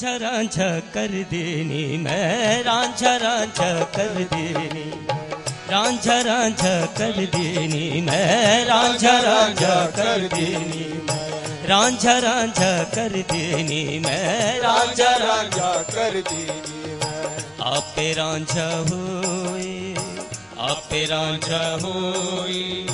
रांझा कर देनी मैं रांझा रांझा कर देनी रांझा रांझा कर देनी मैं रांझा रांझा कर देनी रांझा रांझा कर देनी मैं रांझा रांझा कर देनी आपे रांझा होए आपे रांझा होए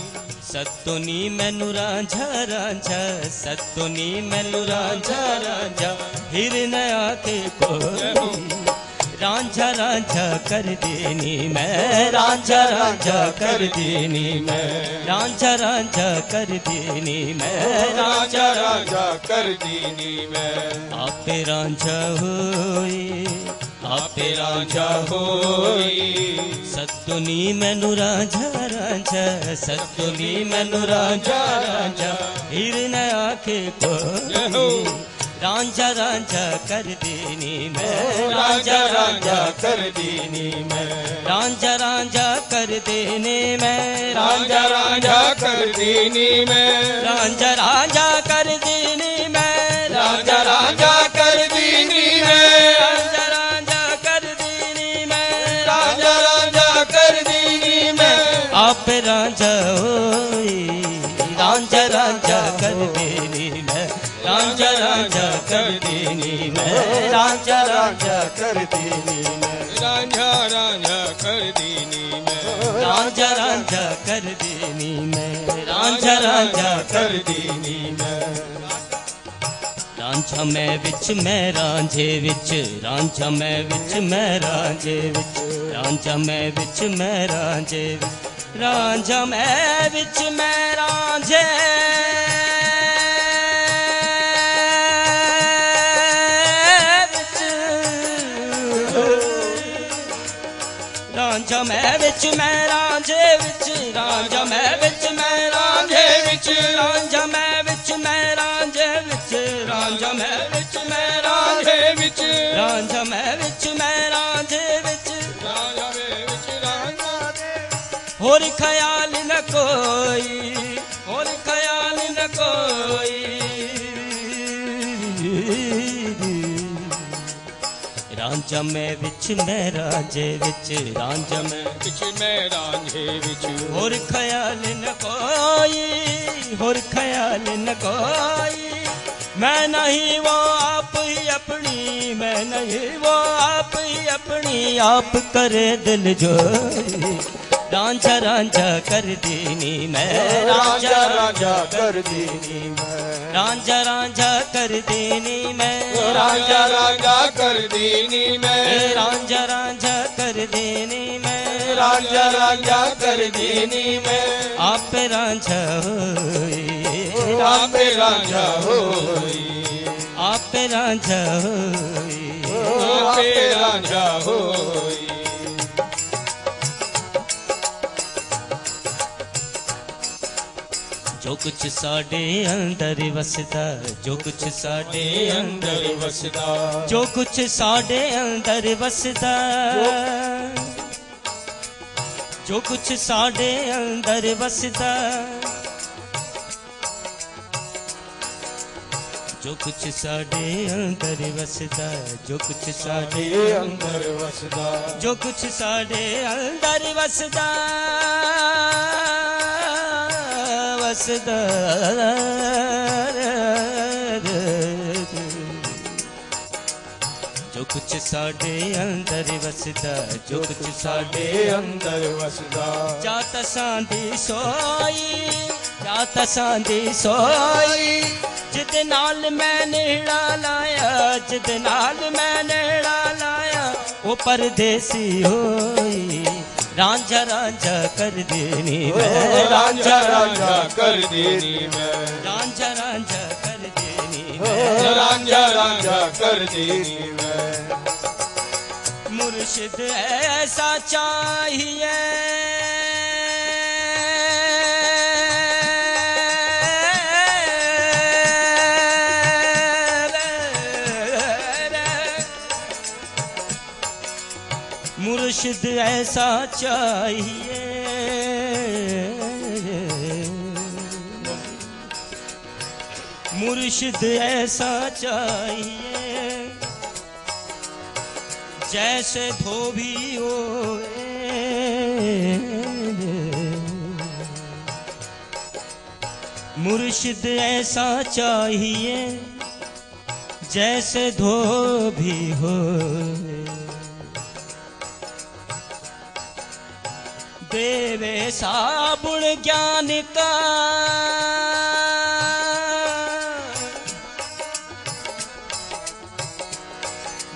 सतुनी मैनू रांझा रांझा सतुनी मैनू रांझा रांझा हिरन आके कोई रांझा रांझा कर देनी मैं रांझा रांझा कर देनी मैं रांझा रांझा कर देनी मैं रांझा रांझा कर देनी मैं आपे रांझा होए आपे रांझा होए सतुनी मैनू रांझा रांझा सतुनी मैनू रांझा रांझा हिरन आके कोई रांझा रांझा कर देनी मैं रांझा रांझा कर देनी मैं रांझा रांझा कर देनी मैं रांझा रांझा कर देनी मैं रांझा रांझा कर देनी मैं रांझा रांझा कर देनी मैं रांझा रांझा कर देनी मैं रांझा रांझा कर देनी मैं आप रांझा होए रांझा रांझा कर देनी मैं रांझा रांझा कर देनी मैं रांझा रांझा कर देनी मैं रांझा रांझा कर देनी मैं रांझा रांझा कर देनी मैं रांझा रांझा कर देनी मैं रांझा मैं विच मैं रांझे विच रांझा मैं विच मैं रांझे विच रांझा मैं विच मैं रांझे विच रांझा मैं विच मैं रांझे रांझा मैं विच मैं रांझे विच रांझा मैं विच मैं रांझे विच रांझा मैं विच मैं रांझे विच रांझा मैं विच मैं रांझे विच रांझा मैं विच मैं रांझे विच रांझा मैं विच रांझे होर ख्याल न कोई होर ख्याल न कोई रांझा मैं विच मैं रांझे विच रांझा मैं विच मैं रांझे विच होर ख्याल न कोई होर ख्याल न कोई मैं नहीं वो आप ही अपनी मैं नहीं वो आप ही अपनी आप करे दिल जोई रांझा रांझा कर देनी मैं रांझा रांझा कर देनी मैं रांझा रांझा कर देनी मैं रांझा रांझा कर देनी मैं रांझा रांझा कर देनी मैं रांझा रांझा कर देनी मैं आप रांझा होए आप रांझा होए आप रांझा होए आप रांझा होए जो कुछ साडे अंदर वसदा जो कुछ साडे अंदर वसदा जो कुछ साडे अंदर वसदा जो कुछ साडे अंदर वसदा जो कुछ साडे अंदर वसदा जो कुछ साडे अंदर वसदा जो कुछ साडे अंदर वसदा वसदा जो कुछ साडे अंदर वसदा जो कुछ साडे अंदर वसदा जात सांदी सोई जात सांदी सोई जिद नाल मैं नेड़ा लाया जिद नाल मैं नेड़ा लाया वो परदेसी होई रांझा रांझा कर देनी मैं रांझा रांझा कर देनी मैं रांझा रांझा कर देनी मैं रांझा रांझा कर देनी मैं मुर्शिद ऐसा चाहिए मुर्शिद ऐसा चाहिए मुर्शिद ऐसा चाहिए जैसे धोबी होए मुर्शिद ऐसा चाहिए जैसे धोबी होए देवे साबुण ज्ञान का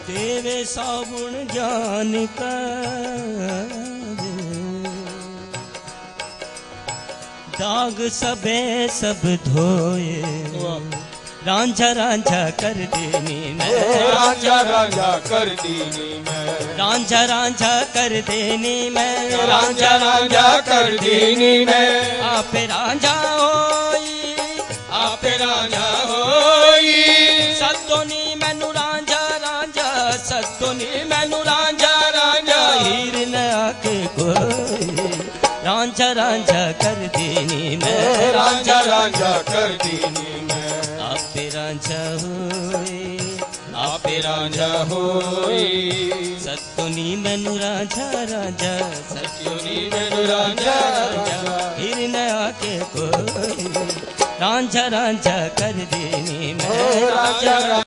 देवे साबुण ज्ञान का दाग सबे सब धोए रांझा रांझा कर देनी मैं रांझा रांझा कर देनी मैं रांझा रांझा कर देनी मैं रांझा रांझा कर देनी मैं आपे रांझा होई आपे रांझा होई सतोनी मैनू रांझा रांझा सतोनी मैनू रांझा रांझा हीर न आके कोई रांझा रांझा कर देनी मैं रांझा रांझा कर देनी मैं आपे रांझा होई आपे रांझा होई सतोनी मैनू रांझा रांझा सत्योनी मैनू रांझा रांझा हीर न आके कोई रांझा रांझा कर देनी मैं रांझा